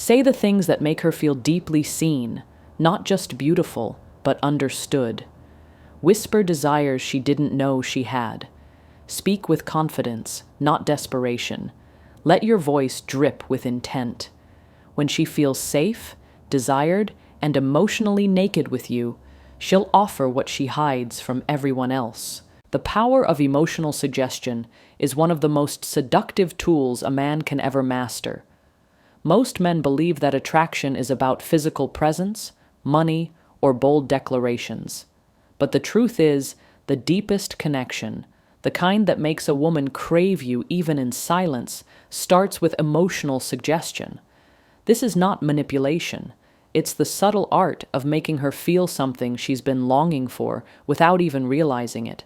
Say the things that make her feel deeply seen, not just beautiful, but understood. Whisper desires she didn't know she had. Speak with confidence, not desperation. Let your voice drip with intent. When she feels safe, desired, and emotionally naked with you, she'll offer what she hides from everyone else. The power of emotional suggestion is one of the most seductive tools a man can ever master. Most men believe that attraction is about physical presence, money, or bold declarations. But the truth is, the deepest connection, the kind that makes a woman crave you even in silence, starts with emotional suggestion. This is not manipulation. It's the subtle art of making her feel something she's been longing for without even realizing it.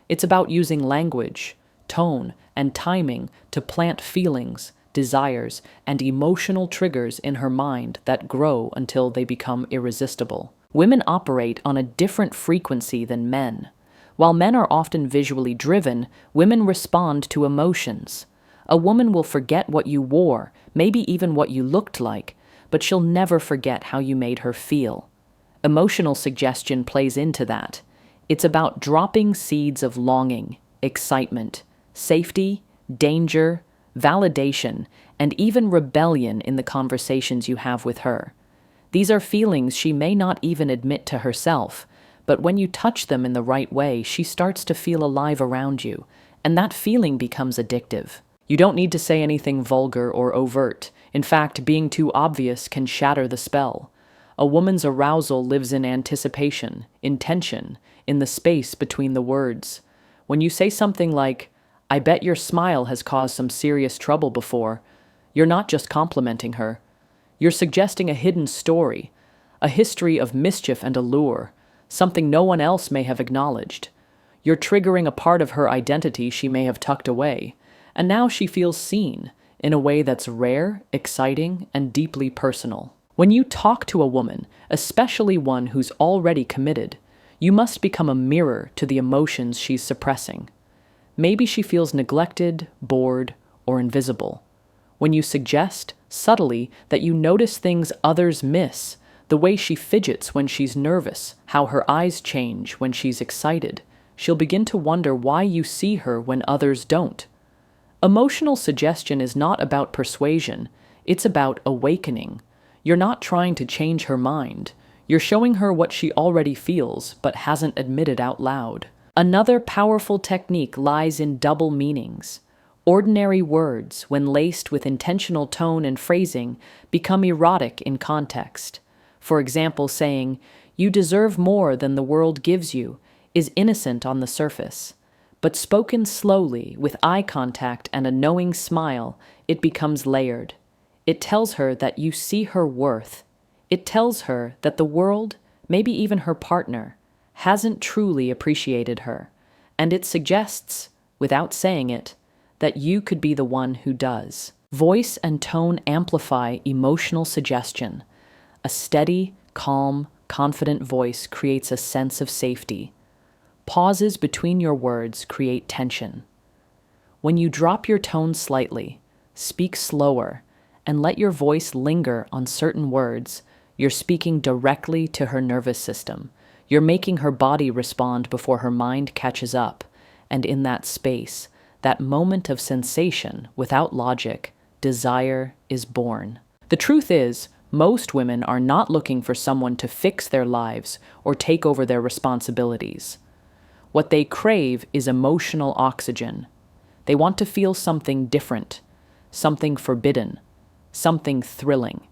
It's about using language, tone, and timing to plant feelings, desires, and emotional triggers in her mind that grow until they become irresistible. Women operate on a different frequency than men. While men are often visually driven, women respond to emotions. A woman will forget what you wore, maybe even what you looked like, but she'll never forget how you made her feel. Emotional suggestion plays into that. It's about dropping seeds of longing, excitement, safety, danger, validation, and even rebellion in the conversations you have with her. These are feelings she may not even admit to herself, but when you touch them in the right way, she starts to feel alive around you, and that feeling becomes addictive. You don't need to say anything vulgar or overt. In fact, being too obvious can shatter the spell. A woman's arousal lives in anticipation, in tension, in the space between the words. When you say something like, "I bet your smile has caused some serious trouble before," you're not just complimenting her. You're suggesting a hidden story, a history of mischief and allure, something no one else may have acknowledged. You're triggering a part of her identity she may have tucked away, and now she feels seen in a way that's rare, exciting, and deeply personal. When you talk to a woman, especially one who's already committed, you must become a mirror to the emotions she's suppressing. Maybe she feels neglected, bored, or invisible. When you suggest, subtly, that you notice things others miss, the way she fidgets when she's nervous, how her eyes change when she's excited, she'll begin to wonder why you see her when others don't. Emotional suggestion is not about persuasion, it's about awakening. You're not trying to change her mind. You're showing her what she already feels, but hasn't admitted out loud. Another powerful technique lies in double meanings. Ordinary words, when laced with intentional tone and phrasing, become erotic in context. For example, saying, "You deserve more than the world gives you," is innocent on the surface. But spoken slowly, with eye contact and a knowing smile, it becomes layered. It tells her that you see her worth. It tells her that the world, maybe even her partner, hasn't truly appreciated her. And it suggests, without saying it, that you could be the one who does. Voice and tone amplify emotional suggestion. A steady, calm, confident voice creates a sense of safety. Pauses between your words create tension. When you drop your tone slightly, speak slower, and let your voice linger on certain words, you're speaking directly to her nervous system. You're making her body respond before her mind catches up, and in that space, that moment of sensation without logic, desire is born. The truth is, most women are not looking for someone to fix their lives or take over their responsibilities. What they crave is emotional oxygen. They want to feel something different, something forbidden, something thrilling.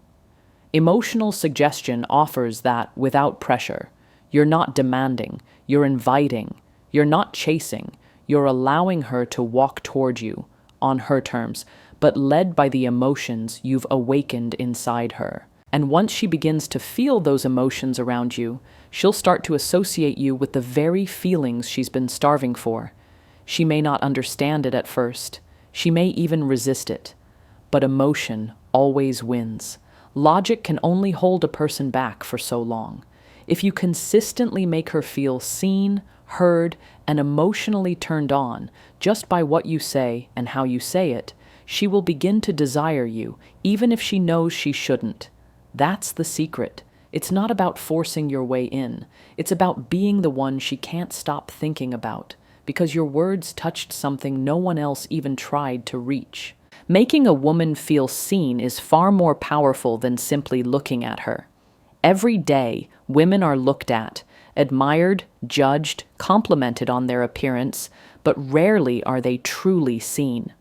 Emotional suggestion offers that without pressure. You're not demanding, you're inviting, you're not chasing, you're allowing her to walk toward you, on her terms, but led by the emotions you've awakened inside her. And once she begins to feel those emotions around you, she'll start to associate you with the very feelings she's been starving for. She may not understand it at first. She may even resist it. But emotion always wins. Logic can only hold a person back for so long. If you consistently make her feel seen, heard, and emotionally turned on just by what you say and how you say it, she will begin to desire you, even if she knows she shouldn't. That's the secret. It's not about forcing your way in. It's about being the one she can't stop thinking about, because your words touched something no one else even tried to reach. Making a woman feel seen is far more powerful than simply looking at her. Every day, women are looked at, admired, judged, complimented on their appearance, but rarely are they truly seen.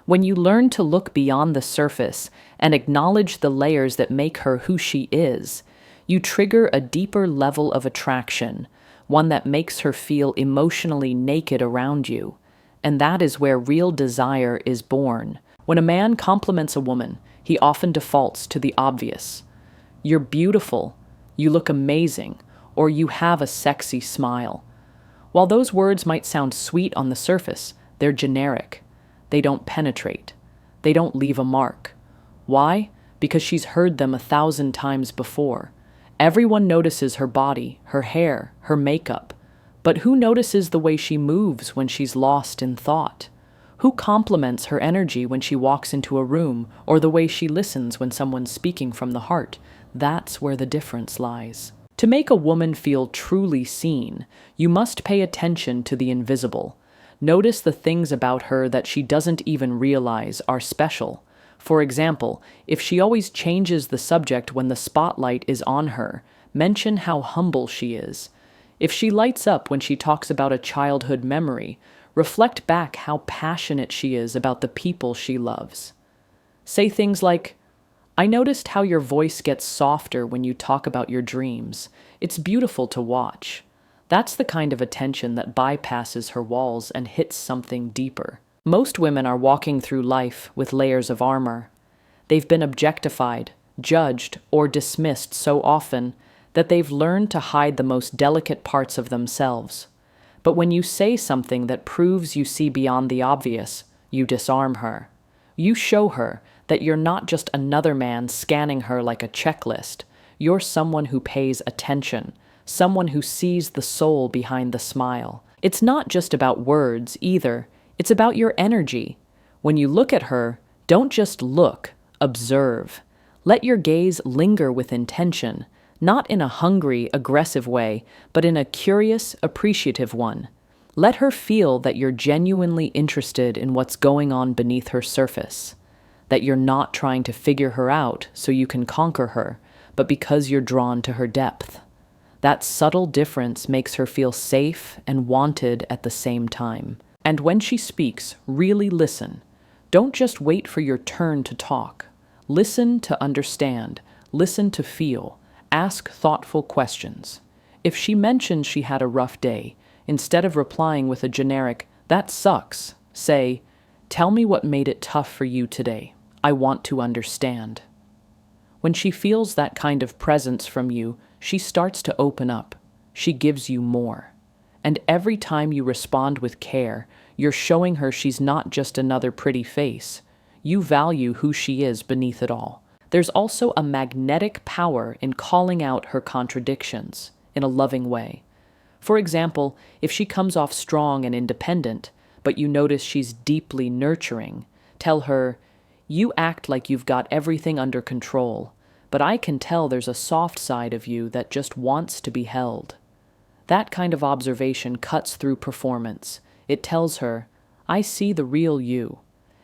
When you learn to look beyond the surface and acknowledge the layers that make her who she is, you trigger a deeper level of attraction, one that makes her feel emotionally naked around you. And that is where real desire is born. When a man compliments a woman, he often defaults to the obvious. You're beautiful, you look amazing, or you have a sexy smile. While those words might sound sweet on the surface, they're generic. They don't penetrate. They don't leave a mark. Why? Because she's heard them 1,000 times before. Everyone notices her body, her hair, her makeup. But who notices the way she moves when she's lost in thought? Who compliments her energy when she walks into a room, or the way she listens when someone's speaking from the heart? That's where the difference lies. To make a woman feel truly seen, you must pay attention to the invisible. Notice the things about her that she doesn't even realize are special. For example, if she always changes the subject when the spotlight is on her, mention how humble she is. If she lights up when she talks about a childhood memory, reflect back how passionate she is about the people she loves. Say things like, "I noticed how your voice gets softer when you talk about your dreams. It's beautiful to watch." That's the kind of attention that bypasses her walls and hits something deeper. Most women are walking through life with layers of armor. They've been objectified, judged, or dismissed so often that they've learned to hide the most delicate parts of themselves. But when you say something that proves you see beyond the obvious, you disarm her. You show her that you're not just another man scanning her like a checklist. You're someone who pays attention, someone who sees the soul behind the smile. It's not just about words either. It's about your energy. When you look at her, don't just look, observe. Let your gaze linger with intention, not in a hungry, aggressive way, but in a curious, appreciative one. Let her feel that you're genuinely interested in what's going on beneath her surface, that you're not trying to figure her out so you can conquer her, but because you're drawn to her depth. That subtle difference makes her feel safe and wanted at the same time. And when she speaks, really listen. Don't just wait for your turn to talk. Listen to understand. Listen to feel. Ask thoughtful questions. If she mentions she had a rough day, instead of replying with a generic, "That sucks," say, "Tell me what made it tough for you today. I want to understand." When she feels that kind of presence from you, she starts to open up. She gives you more. And every time you respond with care, you're showing her she's not just another pretty face. You value who she is beneath it all. There's also a magnetic power in calling out her contradictions in a loving way. For example, if she comes off strong and independent, but you notice she's deeply nurturing, tell her, "You act like you've got everything under control, but I can tell there's a soft side of you that just wants to be held." That kind of observation cuts through performance. It tells her, "I see the real you."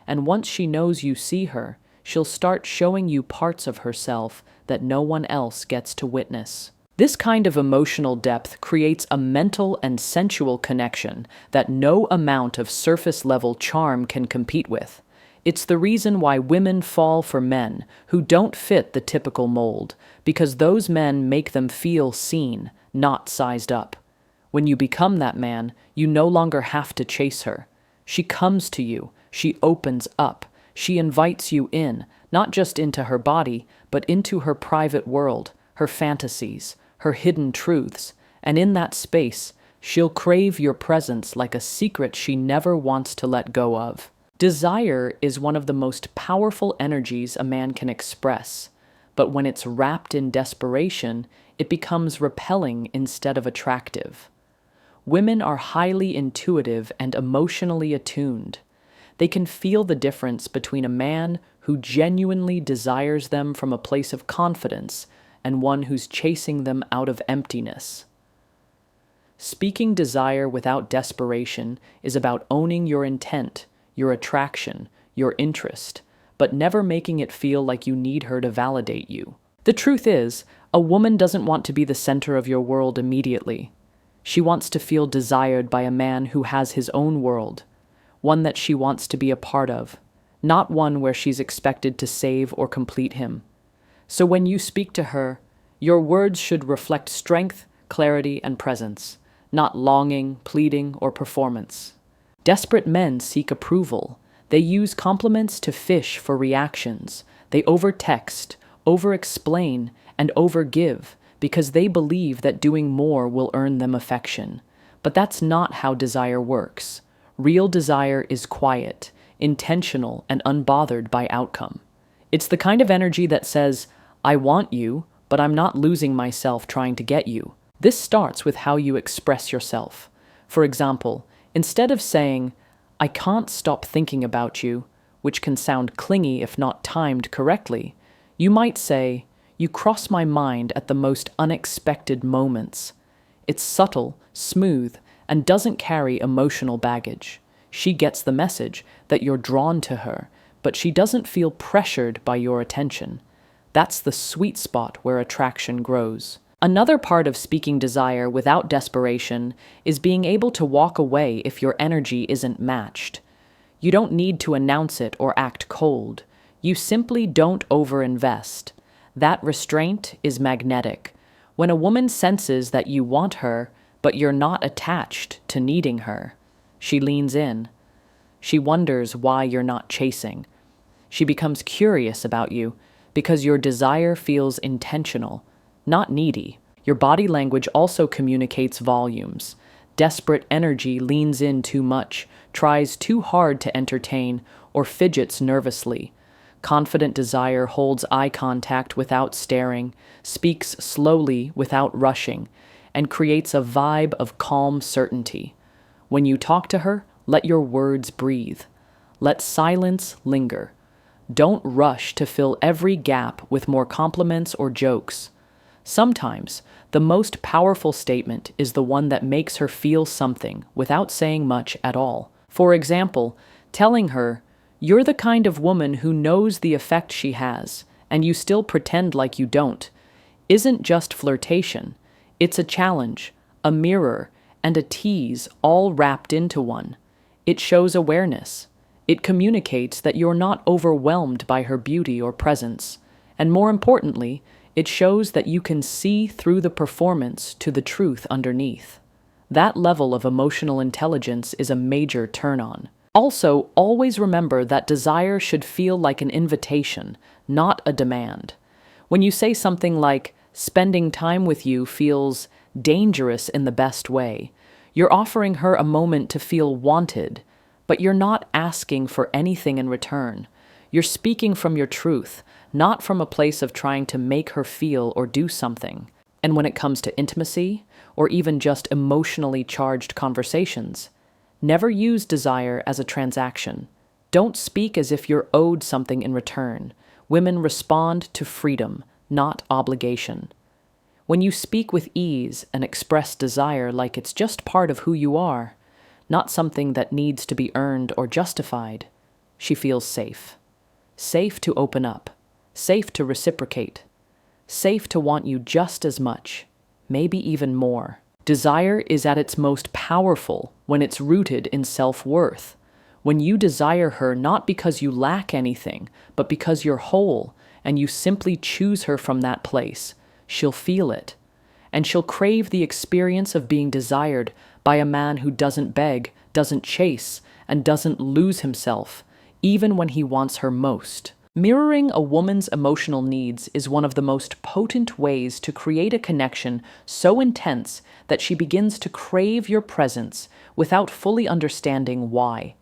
And once she knows you see her, she'll start showing you parts of herself that no one else gets to witness. This kind of emotional depth creates a mental and sensual connection that no amount of surface-level charm can compete with. It's the reason why women fall for men who don't fit the typical mold, because those men make them feel seen, not sized up. When you become that man, you no longer have to chase her. She comes to you, she opens up, she invites you in, not just into her body, but into her private world, her fantasies, her hidden truths, and in that space, she'll crave your presence like a secret she never wants to let go of. Desire is one of the most powerful energies a man can express, but when it's wrapped in desperation, it becomes repelling instead of attractive. Women are highly intuitive and emotionally attuned. They can feel the difference between a man who genuinely desires them from a place of confidence and one who's chasing them out of emptiness. Speaking desire without desperation is about owning your intent, your attraction, your interest, but never making it feel like you need her to validate you. The truth is, a woman doesn't want to be the center of your world immediately. She wants to feel desired by a man who has his own world, one that she wants to be a part of, not one where she's expected to save or complete him. So when you speak to her, your words should reflect strength, clarity, and presence, not longing, pleading, or performance. Desperate men seek approval. They use compliments to fish for reactions. They over-text, over-explain, and over-give because they believe that doing more will earn them affection. But that's not how desire works. Real desire is quiet, intentional, and unbothered by outcome. It's the kind of energy that says, I want you, but I'm not losing myself trying to get you. This starts with how you express yourself. For example, instead of saying, I can't stop thinking about you, which can sound clingy if not timed correctly, you might say, you cross my mind at the most unexpected moments. It's subtle, smooth, and doesn't carry emotional baggage. She gets the message that you're drawn to her, but she doesn't feel pressured by your attention. That's the sweet spot where attraction grows. Another part of speaking desire without desperation is being able to walk away if your energy isn't matched. You don't need to announce it or act cold. You simply don't overinvest. That restraint is magnetic. When a woman senses that you want her, but you're not attached to needing her, she leans in. She wonders why you're not chasing. She becomes curious about you because your desire feels intentional, not needy. Your body language also communicates volumes. Desperate energy leans in too much, tries too hard to entertain, or fidgets nervously. Confident desire holds eye contact without staring, speaks slowly without rushing, and creates a vibe of calm certainty. When you talk to her, let your words breathe. Let silence linger. Don't rush to fill every gap with more compliments or jokes. Sometimes, the most powerful statement is the one that makes her feel something without saying much at all. For example, telling her, you're the kind of woman who knows the effect she has, and you still pretend like you don't, isn't just flirtation. It's a challenge, a mirror, and a tease all wrapped into one. It shows awareness. It communicates that you're not overwhelmed by her beauty or presence. And more importantly, it shows that you can see through the performance to the truth underneath. That level of emotional intelligence is a major turn-on. Also, always remember that desire should feel like an invitation, not a demand. When you say something like, spending time with you feels dangerous in the best way, you're offering her a moment to feel wanted, but you're not asking for anything in return. You're speaking from your truth, not from a place of trying to make her feel or do something. And when it comes to intimacy, or even just emotionally charged conversations, never use desire as a transaction. Don't speak as if you're owed something in return. Women respond to freedom, not obligation. When you speak with ease and express desire like it's just part of who you are, not something that needs to be earned or justified, she feels safe. Safe to open up. Safe to reciprocate. Safe to want you just as much, maybe even more. Desire is at its most powerful when it's rooted in self-worth. When you desire her not because you lack anything, but because you're whole, and you simply choose her from that place, she'll feel it. And she'll crave the experience of being desired by a man who doesn't beg, doesn't chase, and doesn't lose himself, even when he wants her most. Mirroring a woman's emotional needs is one of the most potent ways to create a connection so intense that she begins to crave your presence without fully understanding why.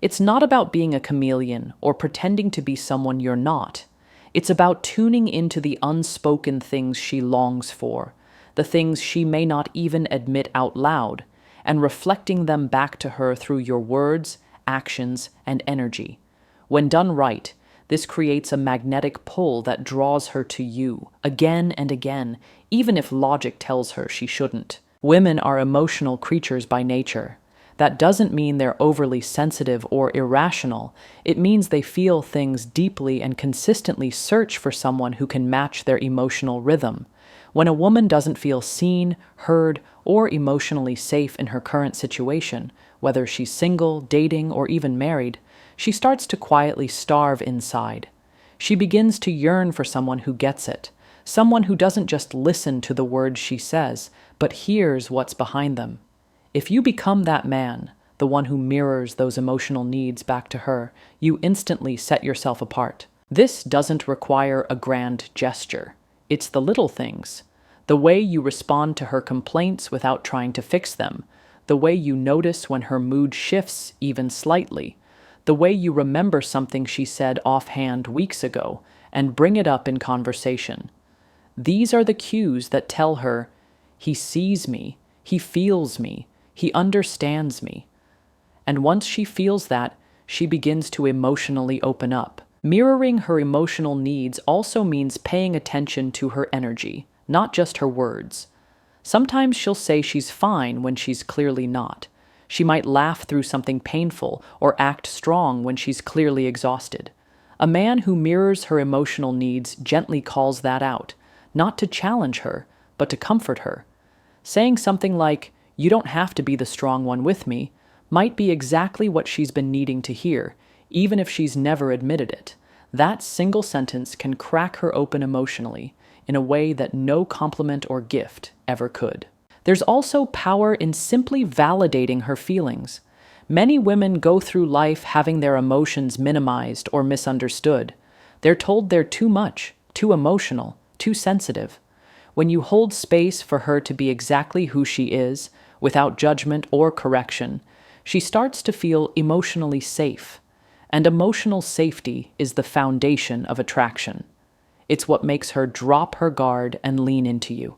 It's not about being a chameleon or pretending to be someone you're not. It's about tuning into the unspoken things she longs for, the things she may not even admit out loud, and reflecting them back to her through your words, actions, and energy. When done right, this creates a magnetic pull that draws her to you again and again, even if logic tells her she shouldn't. Women are emotional creatures by nature. That doesn't mean they're overly sensitive or irrational. It means they feel things deeply and consistently search for someone who can match their emotional rhythm. When a woman doesn't feel seen, heard, or emotionally safe in her current situation, whether she's single, dating, or even married, she starts to quietly starve inside. She begins to yearn for someone who gets it, someone who doesn't just listen to the words she says, but hears what's behind them. If you become that man, the one who mirrors those emotional needs back to her, you instantly set yourself apart. This doesn't require a grand gesture. It's the little things. The way you respond to her complaints without trying to fix them. The way you notice when her mood shifts even slightly. The way you remember something she said offhand weeks ago and bring it up in conversation. These are the cues that tell her, he sees me, he feels me, he understands me. And once she feels that, she begins to emotionally open up. Mirroring her emotional needs also means paying attention to her energy, not just her words. Sometimes she'll say she's fine when she's clearly not. She might laugh through something painful or act strong when she's clearly exhausted. A man who mirrors her emotional needs gently calls that out, not to challenge her, but to comfort her. Saying something like, "You don't have to be the strong one with me," might be exactly what she's been needing to hear, even if she's never admitted it. That single sentence can crack her open emotionally in a way that no compliment or gift ever could. There's also power in simply validating her feelings. Many women go through life having their emotions minimized or misunderstood. They're told they're too much, too emotional, too sensitive. When you hold space for her to be exactly who she is, without judgment or correction, she starts to feel emotionally safe. And emotional safety is the foundation of attraction. It's what makes her drop her guard and lean into you.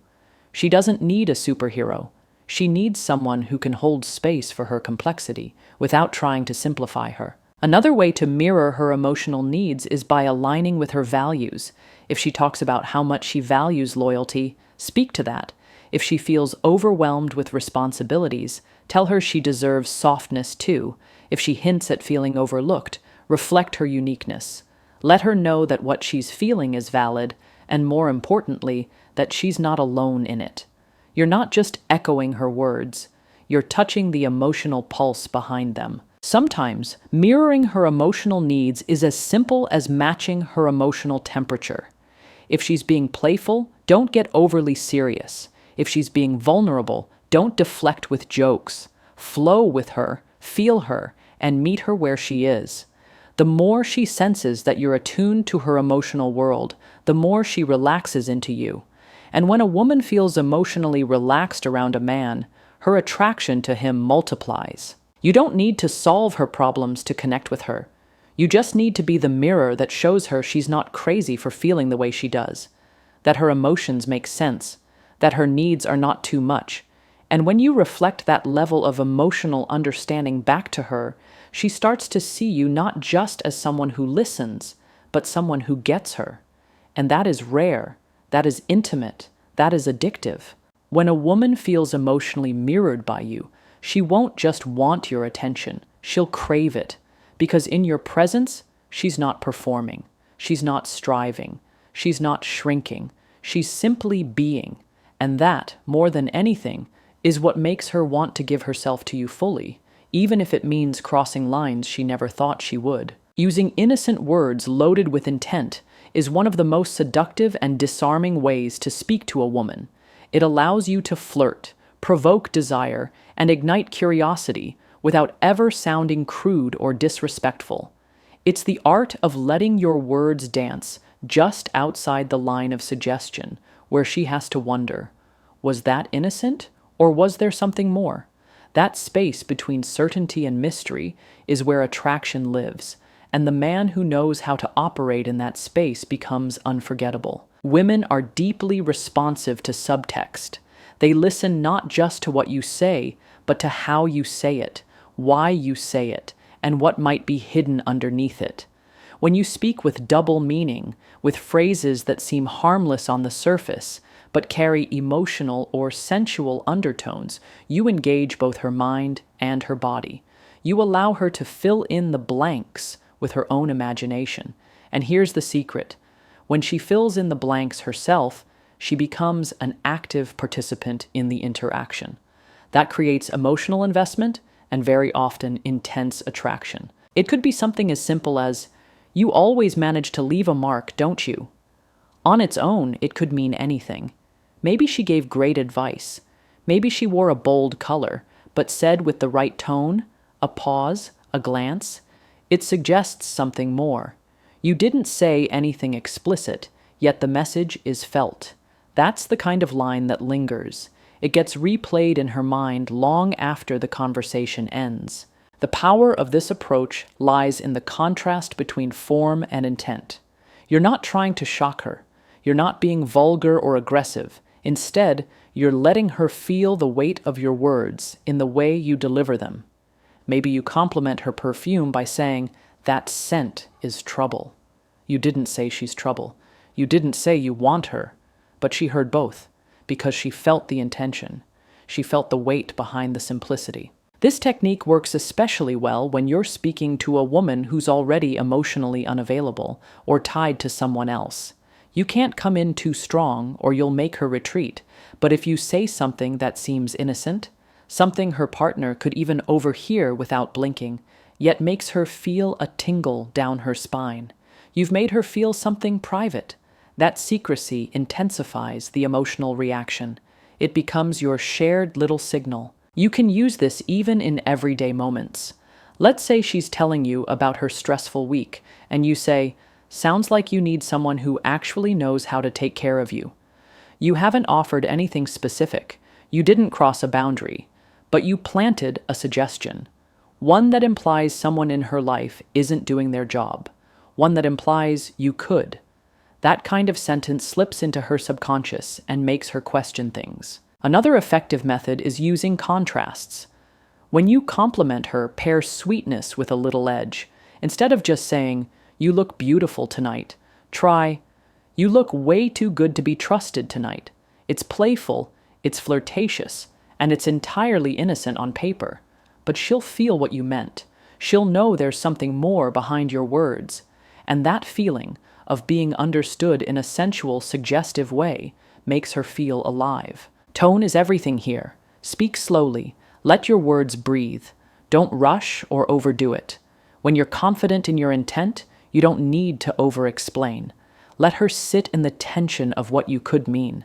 She doesn't need a superhero. She needs someone who can hold space for her complexity without trying to simplify her. Another way to mirror her emotional needs is by aligning with her values. If she talks about how much she values loyalty, speak to that. If she feels overwhelmed with responsibilities, tell her she deserves softness too. If she hints at feeling overlooked, reflect her uniqueness. Let her know that what she's feeling is valid, and more importantly, that she's not alone in it. You're not just echoing her words, you're touching the emotional pulse behind them. Sometimes, mirroring her emotional needs is as simple as matching her emotional temperature. If she's being playful, don't get overly serious. If she's being vulnerable, don't deflect with jokes. Flow with her, feel her, and meet her where she is. The more she senses that you're attuned to her emotional world, the more she relaxes into you. And when a woman feels emotionally relaxed around a man, her attraction to him multiplies. You don't need to solve her problems to connect with her. You just need to be the mirror that shows her she's not crazy for feeling the way she does, that her emotions make sense, that her needs are not too much. And when you reflect that level of emotional understanding back to her, she starts to see you not just as someone who listens, but someone who gets her. And that is rare, that is intimate, that is addictive. When a woman feels emotionally mirrored by you, she won't just want your attention, she'll crave it. Because in your presence, she's not performing, she's not striving, she's not shrinking, she's simply being. And that, more than anything, is what makes her want to give herself to you fully, even if it means crossing lines she never thought she would. Using innocent words loaded with intent is one of the most seductive and disarming ways to speak to a woman. It allows you to flirt, provoke desire, and ignite curiosity without ever sounding crude or disrespectful. It's the art of letting your words dance just outside the line of suggestion, where she has to wonder, was that innocent, or was there something more? That space between certainty and mystery is where attraction lives, and the man who knows how to operate in that space becomes unforgettable. Women are deeply responsive to subtext. They listen not just to what you say, but to how you say it, why you say it, and what might be hidden underneath it. When you speak with double meaning, with phrases that seem harmless on the surface, but carry emotional or sensual undertones, you engage both her mind and her body. You allow her to fill in the blanks with her own imagination. And here's the secret. When she fills in the blanks herself, she becomes an active participant in the interaction. That creates emotional investment and very often intense attraction. It could be something as simple as, "You always manage to leave a mark, don't you?" On its own, it could mean anything. Maybe she gave great advice. Maybe she wore a bold color, but said with the right tone, a pause, a glance. It suggests something more. You didn't say anything explicit, yet the message is felt. That's the kind of line that lingers. It gets replayed in her mind long after the conversation ends. The power of this approach lies in the contrast between form and intent. You're not trying to shock her. You're not being vulgar or aggressive. Instead, you're letting her feel the weight of your words in the way you deliver them. Maybe you compliment her perfume by saying, "That scent is trouble." You didn't say she's trouble. You didn't say you want her. But she heard both, because she felt the intention. She felt the weight behind the simplicity. This technique works especially well when you're speaking to a woman who's already emotionally unavailable or tied to someone else. You can't come in too strong or you'll make her retreat, but if you say something that seems innocent, something her partner could even overhear without blinking, yet makes her feel a tingle down her spine, you've made her feel something private. That secrecy intensifies the emotional reaction. It becomes your shared little signal. You can use this even in everyday moments. Let's say she's telling you about her stressful week, and you say, "Sounds like you need someone who actually knows how to take care of you." You haven't offered anything specific. You didn't cross a boundary, but you planted a suggestion. One that implies someone in her life isn't doing their job. One that implies you could. That kind of sentence slips into her subconscious and makes her question things. Another effective method is using contrasts. When you compliment her, pair sweetness with a little edge. Instead of just saying, "You look beautiful tonight," try, "You look way too good to be trusted tonight." It's playful, it's flirtatious, and it's entirely innocent on paper. But she'll feel what you meant. She'll know there's something more behind your words. And that feeling of being understood in a sensual, suggestive way makes her feel alive. Tone is everything here. Speak slowly. Let your words breathe. Don't rush or overdo it. When you're confident in your intent, you don't need to over-explain. Let her sit in the tension of what you could mean.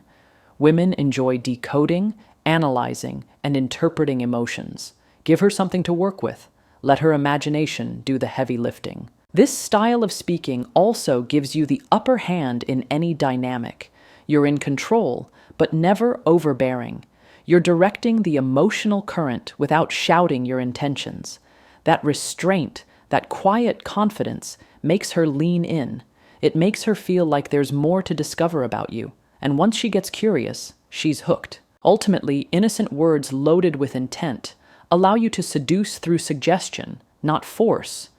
Women enjoy decoding, analyzing, and interpreting emotions. Give her something to work with. Let her imagination do the heavy lifting. This style of speaking also gives you the upper hand in any dynamic. You're in control, but never overbearing. You're directing the emotional current without shouting your intentions. That restraint, that quiet confidence, makes her lean in. It makes her feel like there's more to discover about you. And once she gets curious, she's hooked. Ultimately, innocent words loaded with intent allow you to seduce through suggestion, not force.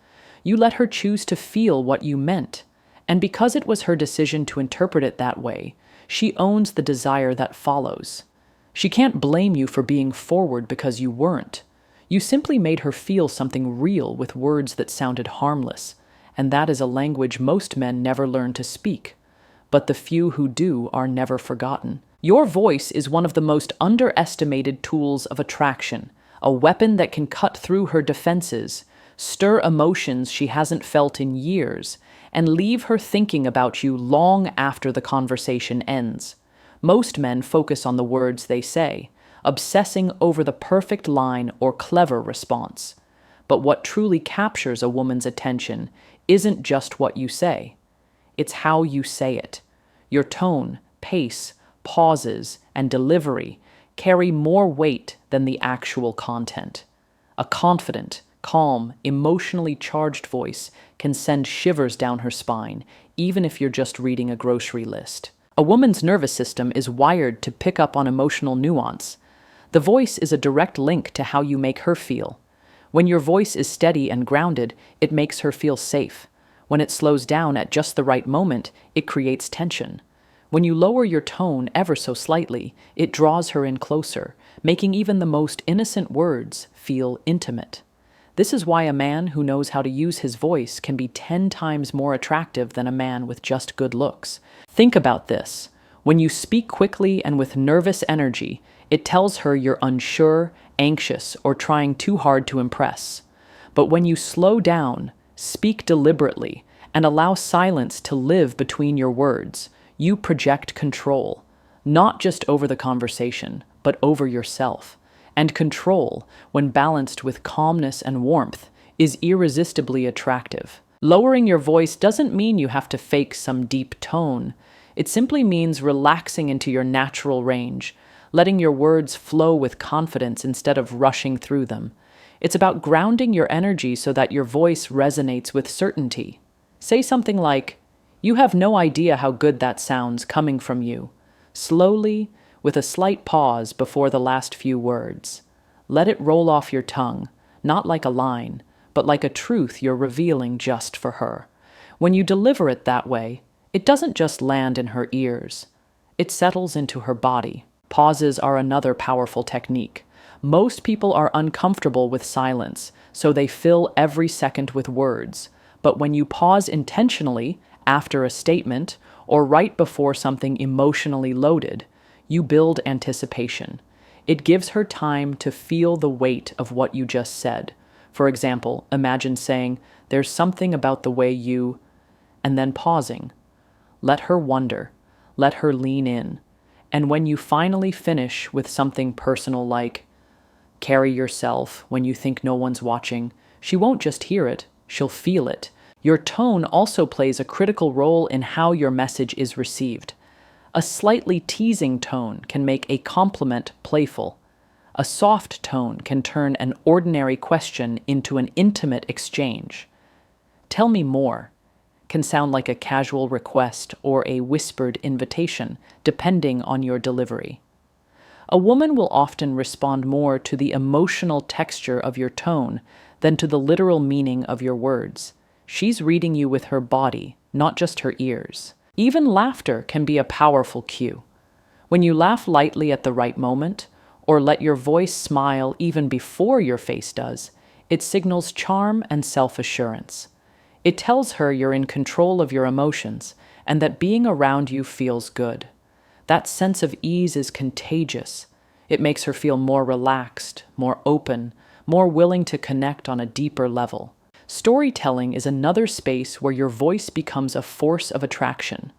You let her choose to feel what you meant. And because it was her decision to interpret it that way, she owns the desire that follows. She can't blame you for being forward because you weren't. You simply made her feel something real with words that sounded harmless, and that is a language most men never learn to speak. But the few who do are never forgotten. Your voice is one of the most underestimated tools of attraction, a weapon that can cut through her defenses, stir emotions she hasn't felt in years, and leave her thinking about you long after the conversation ends. Most men focus on the words they say, obsessing over the perfect line or clever response. But what truly captures a woman's attention isn't just what you say. It's how you say it. Your tone, pace, pauses, and delivery carry more weight than the actual content. A confident, calm, emotionally charged voice can send shivers down her spine, even if you're just reading a grocery list. A woman's nervous system is wired to pick up on emotional nuance. The voice is a direct link to how you make her feel. When your voice is steady and grounded, it makes her feel safe. When it slows down at just the right moment, it creates tension. When you lower your tone ever so slightly, it draws her in closer, making even the most innocent words feel intimate. This is why a man who knows how to use his voice can be 10 times more attractive than a man with just good looks. Think about this. When you speak quickly and with nervous energy, it tells her you're unsure, anxious, or trying too hard to impress. But when you slow down, speak deliberately, and allow silence to live between your words, you project control, not just over the conversation, but over yourself. And control, when balanced with calmness and warmth, is irresistibly attractive. Lowering your voice doesn't mean you have to fake some deep tone. It simply means relaxing into your natural range, letting your words flow with confidence instead of rushing through them. It's about grounding your energy so that your voice resonates with certainty. Say something like, "You have no idea how good that sounds coming from you." Slowly, with a slight pause before the last few words. Let it roll off your tongue, not like a line, but like a truth you're revealing just for her. When you deliver it that way, it doesn't just land in her ears. It settles into her body. Pauses are another powerful technique. Most people are uncomfortable with silence, so they fill every second with words. But when you pause intentionally, after a statement, or right before something emotionally loaded, you build anticipation. It gives her time to feel the weight of what you just said. For example, imagine saying, "There's something about the way you," and then pausing. Let her wonder. Let her lean in. And when you finally finish with something personal like, "Carry yourself when you think no one's watching," she won't just hear it, she'll feel it. Your tone also plays a critical role in how your message is received. A slightly teasing tone can make a compliment playful. A soft tone can turn an ordinary question into an intimate exchange. "Tell me more" can sound like a casual request or a whispered invitation, depending on your delivery. A woman will often respond more to the emotional texture of your tone than to the literal meaning of your words. She's reading you with her body, not just her ears. Even laughter can be a powerful cue. When you laugh lightly at the right moment, or let your voice smile even before your face does, it signals charm and self-assurance. It tells her you're in control of your emotions and that being around you feels good. That sense of ease is contagious. It makes her feel more relaxed, more open, more willing to connect on a deeper level. Storytelling is another space where your voice becomes a force of attraction.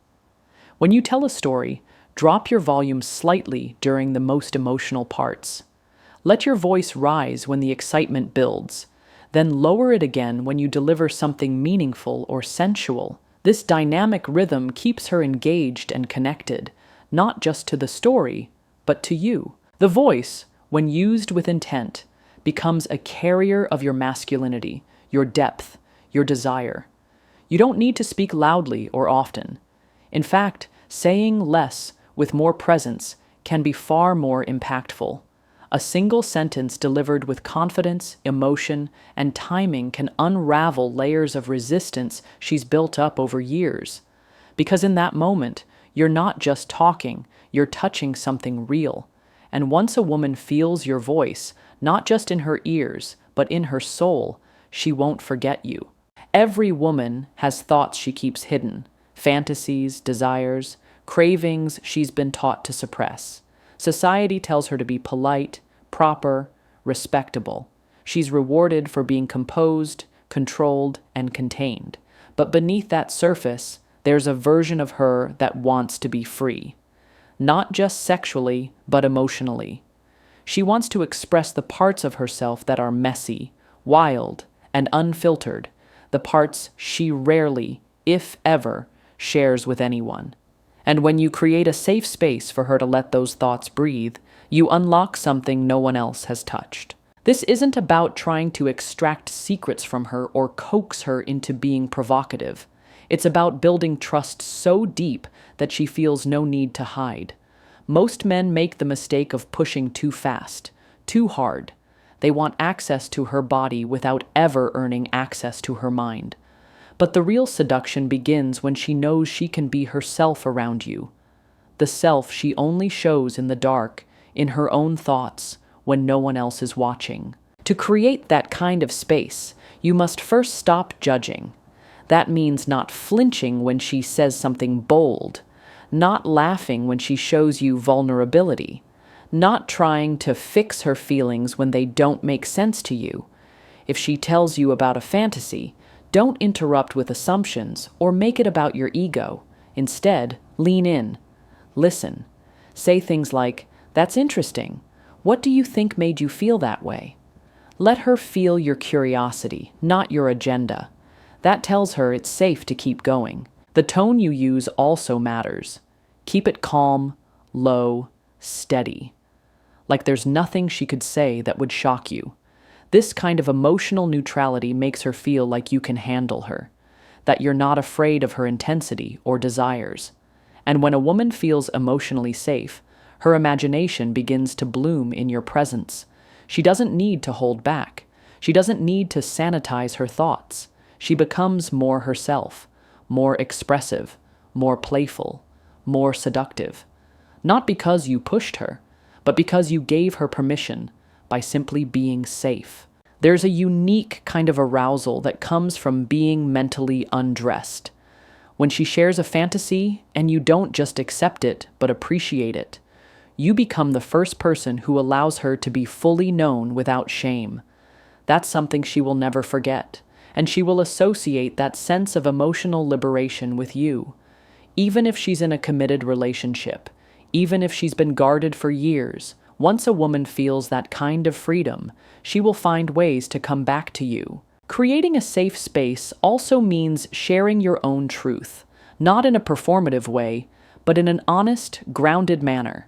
When you tell a story, drop your volume slightly during the most emotional parts. Let your voice rise when the excitement builds, then lower it again when you deliver something meaningful or sensual. This dynamic rhythm keeps her engaged and connected, not just to the story, but to you. The voice, when used with intent, becomes a carrier of your masculinity, your depth, your desire. You don't need to speak loudly or often. In fact, saying less with more presence can be far more impactful. A single sentence delivered with confidence, emotion, and timing can unravel layers of resistance she's built up over years. Because in that moment, you're not just talking, you're touching something real. And once a woman feels your voice, not just in her ears, but in her soul, she won't forget you. Every woman has thoughts she keeps hidden, fantasies, desires, cravings she's been taught to suppress. Society tells her to be polite, proper, respectable. She's rewarded for being composed, controlled, and contained. But beneath that surface, there's a version of her that wants to be free. Not just sexually, but emotionally. She wants to express the parts of herself that are messy, wild, and unfiltered, the parts she rarely, if ever, shares with anyone. And when you create a safe space for her to let those thoughts breathe, you unlock something no one else has touched. This isn't about trying to extract secrets from her or coax her into being provocative. It's about building trust so deep that she feels no need to hide. Most men make the mistake of pushing too fast, too hard. They want access to her body without ever earning access to her mind. But the real seduction begins when she knows she can be herself around you. The self she only shows in the dark, in her own thoughts, when no one else is watching. To create that kind of space, you must first stop judging. That means not flinching when she says something bold, not laughing when she shows you vulnerability, not trying to fix her feelings when they don't make sense to you. If she tells you about a fantasy, don't interrupt with assumptions or make it about your ego. Instead, lean in. Listen. Say things like, "That's interesting. What do you think made you feel that way?" Let her feel your curiosity, not your agenda. That tells her it's safe to keep going. The tone you use also matters. Keep it calm, low, steady. Like there's nothing she could say that would shock you. This kind of emotional neutrality makes her feel like you can handle her, that you're not afraid of her intensity or desires. And when a woman feels emotionally safe, her imagination begins to bloom in your presence. She doesn't need to hold back. She doesn't need to sanitize her thoughts. She becomes more herself, more expressive, more playful, more seductive. Not because you pushed her, but because you gave her permission by simply being safe. There's a unique kind of arousal that comes from being mentally undressed. When she shares a fantasy and you don't just accept it, but appreciate it, you become the first person who allows her to be fully known without shame. That's something she will never forget, and she will associate that sense of emotional liberation with you. Even if she's in a committed relationship, even if she's been guarded for years, once a woman feels that kind of freedom, she will find ways to come back to you. Creating a safe space also means sharing your own truth, not in a performative way, but in an honest, grounded manner.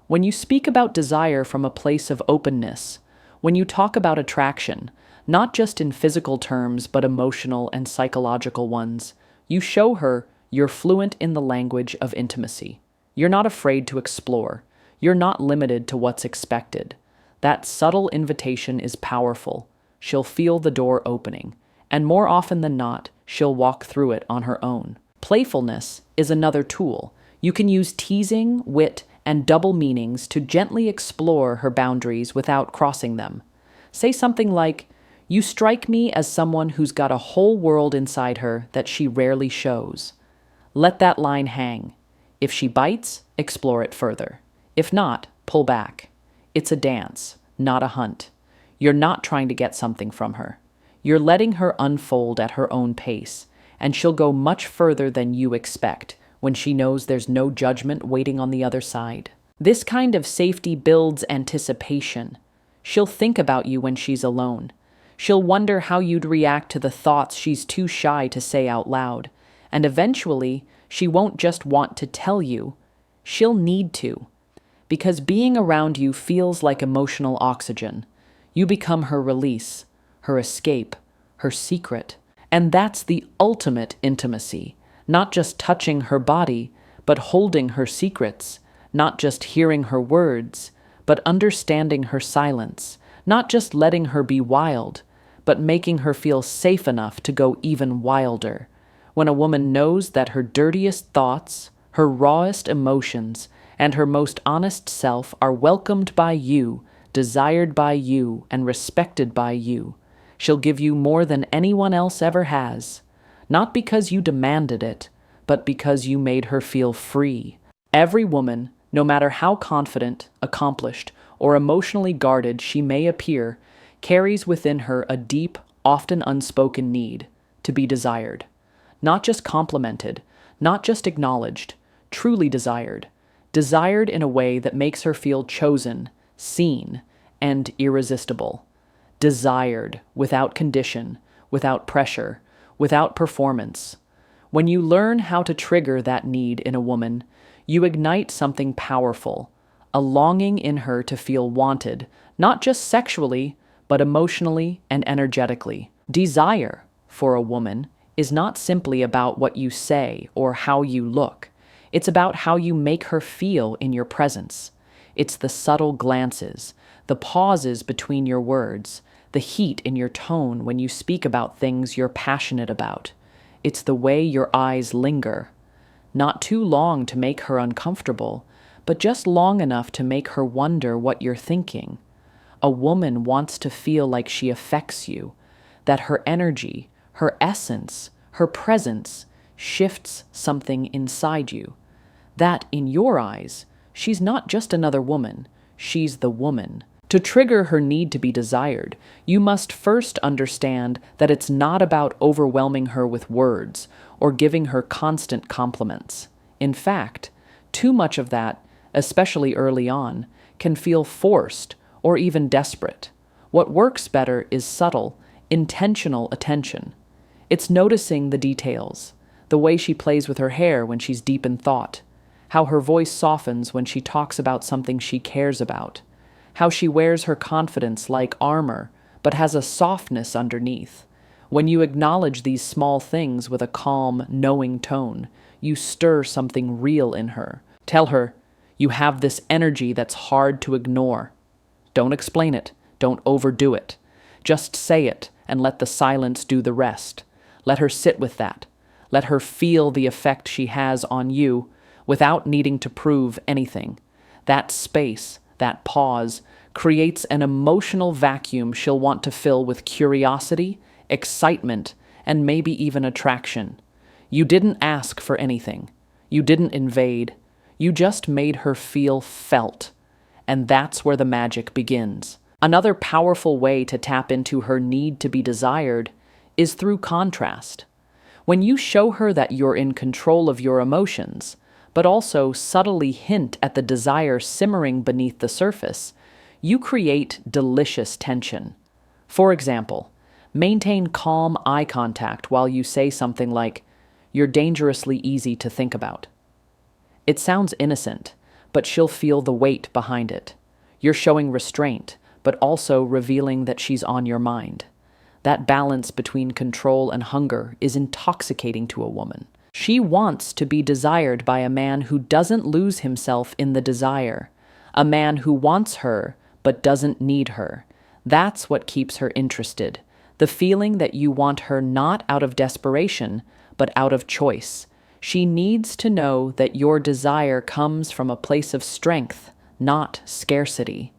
When you speak about desire from a place of openness, when you talk about attraction, not just in physical terms but emotional and psychological ones, you show her you're fluent in the language of intimacy. You're not afraid to explore. You're not limited to what's expected. That subtle invitation is powerful. She'll feel the door opening, and more often than not, she'll walk through it on her own. Playfulness is another tool. You can use teasing, wit, and double meanings to gently explore her boundaries without crossing them. Say something like, "You strike me as someone who's got a whole world inside her that she rarely shows." Let that line hang. If she bites, explore it further. If not, pull back. It's a dance, not a hunt. You're not trying to get something from her. You're letting her unfold at her own pace, and she'll go much further than you expect when she knows there's no judgment waiting on the other side. This kind of safety builds anticipation. She'll think about you when she's alone. She'll wonder how you'd react to the thoughts she's too shy to say out loud. And eventually, she won't just want to tell you, she'll need to. Because being around you feels like emotional oxygen. You become her release, her escape, her secret. And that's the ultimate intimacy. Not just touching her body, but holding her secrets. Not just hearing her words, but understanding her silence. Not just letting her be wild, but making her feel safe enough to go even wilder. When a woman knows that her dirtiest thoughts, her rawest emotions, and her most honest self are welcomed by you, desired by you, and respected by you, she'll give you more than anyone else ever has. Not because you demanded it, but because you made her feel free. Every woman, no matter how confident, accomplished, or emotionally guarded she may appear, carries within her a deep, often unspoken need to be desired. Not just complimented, not just acknowledged, truly desired. Desired in a way that makes her feel chosen, seen, and irresistible. Desired, without condition, without pressure, without performance. When you learn how to trigger that need in a woman, you ignite something powerful, a longing in her to feel wanted, not just sexually, but emotionally and energetically. Desire, for a woman, is not simply about what you say or how you look. It's about how you make her feel in your presence. It's the subtle glances, the pauses between your words, the heat in your tone when you speak about things you're passionate about. It's the way your eyes linger. Not too long to make her uncomfortable, but just long enough to make her wonder what you're thinking. A woman wants to feel like she affects you, that her energy, her essence, her presence shifts something inside you. That, in your eyes, she's not just another woman, she's the woman. To trigger her need to be desired, you must first understand that it's not about overwhelming her with words or giving her constant compliments. In fact, too much of that, especially early on, can feel forced or even desperate. What works better is subtle, intentional attention. It's noticing the details, the way she plays with her hair when she's deep in thought, how her voice softens when she talks about something she cares about, how she wears her confidence like armor but has a softness underneath. When you acknowledge these small things with a calm, knowing tone, you stir something real in her. Tell her, you have this energy that's hard to ignore. Don't explain it. Don't overdo it. Just say it and let the silence do the rest. Let her sit with that. Let her feel the effect she has on you without needing to prove anything. That space, that pause, creates an emotional vacuum she'll want to fill with curiosity, excitement, and maybe even attraction. You didn't ask for anything. You didn't invade. You just made her feel felt. And that's where the magic begins. Another powerful way to tap into her need to be desired is through contrast. When you show her that you're in control of your emotions, but also subtly hint at the desire simmering beneath the surface, you create delicious tension. For example, maintain calm eye contact while you say something like, "You're dangerously easy to think about." It sounds innocent, but she'll feel the weight behind it. You're showing restraint, but also revealing that she's on your mind. That balance between control and hunger is intoxicating to a woman. She wants to be desired by a man who doesn't lose himself in the desire, a man who wants her but doesn't need her. That's what keeps her interested, the feeling that you want her not out of desperation, but out of choice. She needs to know that your desire comes from a place of strength, not scarcity.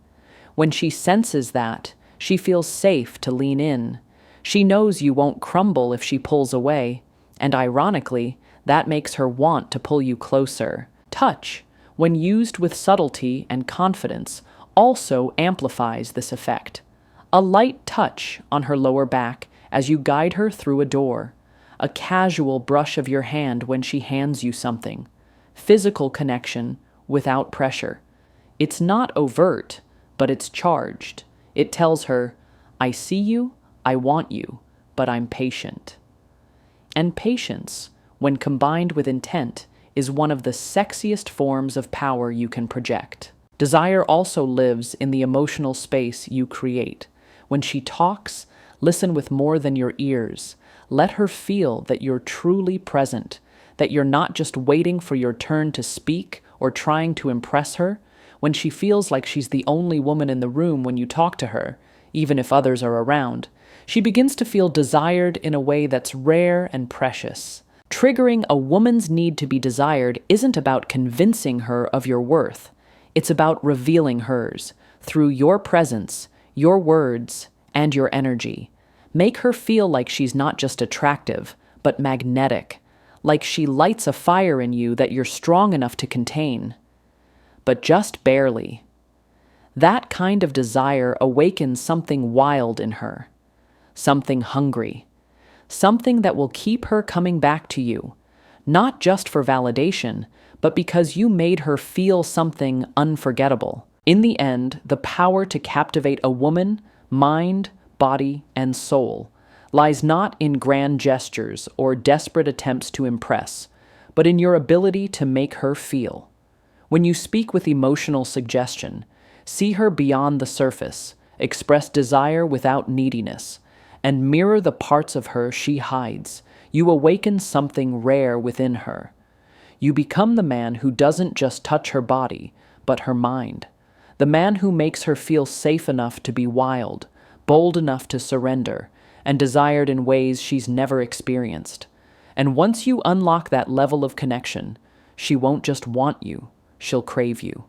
When she senses that, she feels safe to lean in. She knows you won't crumble if she pulls away, and ironically, that makes her want to pull you closer. Touch, when used with subtlety and confidence, also amplifies this effect. A light touch on her lower back as you guide her through a door. A casual brush of your hand when she hands you something. Physical connection without pressure. It's not overt, but it's charged. It tells her, "I see you, I want you, but I'm patient." And patience, when combined with intent, is one of the sexiest forms of power you can project. Desire also lives in the emotional space you create. When she talks, listen with more than your ears. Let her feel that you're truly present, that you're not just waiting for your turn to speak or trying to impress her. When she feels like she's the only woman in the room when you talk to her, even if others are around, she begins to feel desired in a way that's rare and precious. Triggering a woman's need to be desired isn't about convincing her of your worth. It's about revealing hers through your presence, your words, and your energy. Make her feel like she's not just attractive, but magnetic, like she lights a fire in you that you're strong enough to contain. But just barely. That kind of desire awakens something wild in her, something hungry, something that will keep her coming back to you, not just for validation, but because you made her feel something unforgettable. In the end, the power to captivate a woman, mind, body, and soul, lies not in grand gestures or desperate attempts to impress, but in your ability to make her feel. When you speak with emotional suggestion, see her beyond the surface, express desire without neediness, and mirror the parts of her she hides, you awaken something rare within her. You become the man who doesn't just touch her body, but her mind. The man who makes her feel safe enough to be wild, bold enough to surrender, and desired in ways she's never experienced. And once you unlock that level of connection, she won't just want you, she'll crave you.